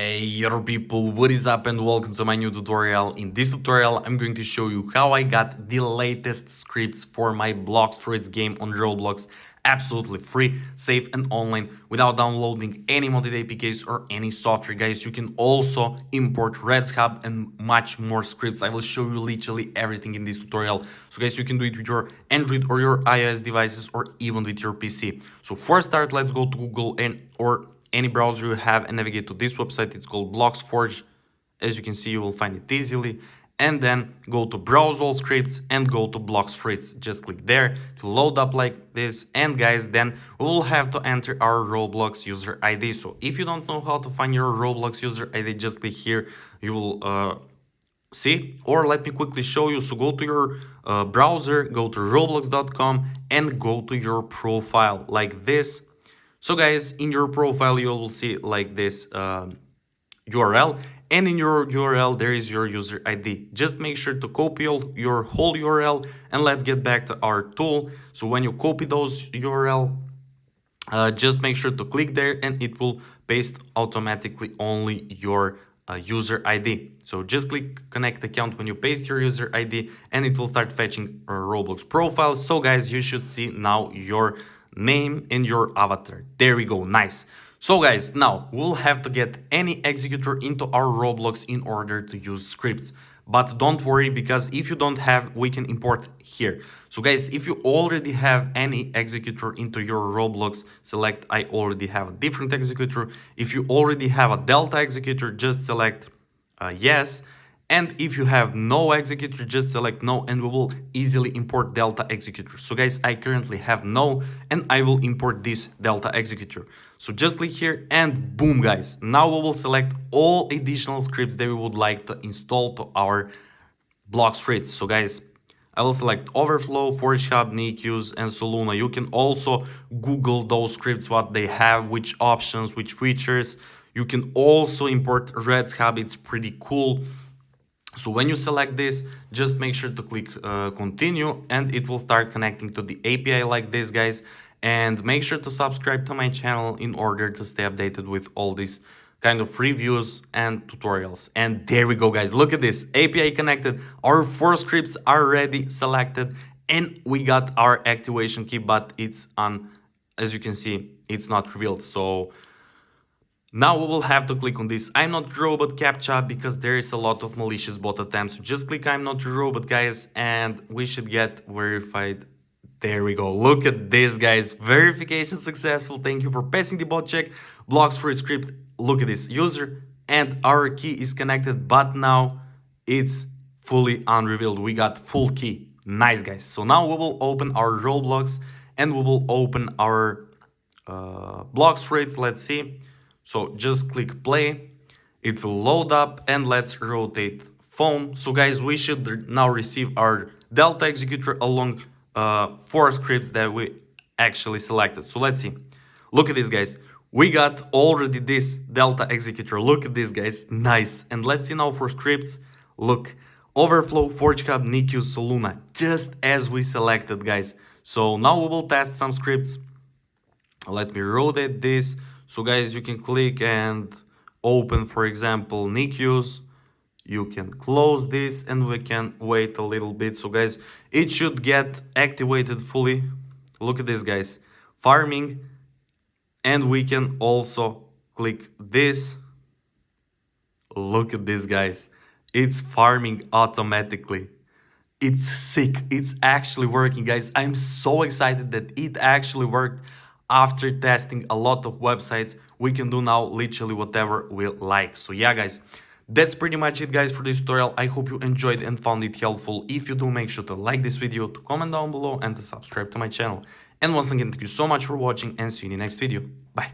Hey your people, what is up and welcome to my new tutorial. In this tutorial I'm going to show you how I got the latest scripts for my Blox Fruits game on Roblox absolutely free, safe and online without downloading any modded APKs or any software. Guys, you can also import Redz Hub and much more scripts. I will show you literally everything in this tutorial. So guys, you can do it with your Android or your iOS devices or even with your PC. So for start, let's go to Google or any browser you have and navigate to this website. It's called Blox Forge. As you can see, you will find it easily. And then go to browse all scripts and go to Blox Fruits. Just click there to load up like this. And guys, then we will have to enter our Roblox user ID. So if you don't know how to find your Roblox user ID, just click here. You will see, or let me quickly show you. So go to your browser, go to roblox.com and go to your profile like this. So guys, in your profile you will see like this URL, and in your URL there is your user ID. Just make sure to copy your whole URL, and let's get back to our tool. So when you copy those URL, just make sure to click there and it will paste automatically only your user ID. So just click connect account when you paste your user ID and it will start fetching a Roblox profile. So guys, you should see now your name in your avatar. There we go, nice. So guys, now we'll have to get any executor into our Roblox in order to use scripts. But don't worry, because if you don't have, we can import here. So guys, if you already have any executor into your Roblox, select I already have a different executor. If you already have a Delta executor, just select yes. And if you have no executor, just select no and we will easily import Delta executor. So guys, I currently have no and I will import this Delta executor. So just click here and boom guys. Now we will select all additional scripts that we would like to install to our Blox Fruits. So guys, I will select Overflow, Forge Hub, NICUs and Soluna. You can also Google those scripts, what they have, which options, which features. You can also import Redz Hub, it's pretty cool. So when you select this, just make sure to click continue and it will start connecting to the API like this guys. And make sure to subscribe to my channel in order to stay updated with all these kind of reviews and tutorials. And there we go guys, look at this, API connected, our 4 scripts are already selected and we got our activation key, but it's on, as you can see, it's not revealed. So now we will have to click on this I'm not robot captcha because there is a lot of malicious bot attempts. So just click I'm not robot guys and we should get verified. There we go, look at this guys, verification successful. Thank you for passing the bot check. Blox Fruits script, look at this user and our key is connected, but now it's fully unrevealed. We got full key, nice guys. So now we will open our Roblox and we will open our Blox Fruits. Let's see. So just click play, it will load up and let's rotate phone. So guys, we should now receive our Delta executor along 4 scripts that we actually selected. So let's see, look at this guys, we got already this Delta executor, look at this guys, nice. And let's see now for scripts, look, Overflow, Forge Hub, NICU, Soluna, just as we selected guys. So now we will test some scripts. Let me rotate this. So guys, you can click and open, for example, NICUs. You can close this and we can wait a little bit. So guys, it should get activated fully. Look at this guys, farming. And we can also click this. Look at this guys, it's farming automatically. It's sick, it's actually working guys. I'm so excited that it actually worked. After testing a lot of websites, we can do now literally whatever we like. So yeah guys, that's pretty much it guys for this tutorial. I hope you enjoyed and found it helpful. If you do, make sure to like this video, to comment down below and to subscribe to my channel. And once again, thank you so much for watching and see you in the next video. Bye.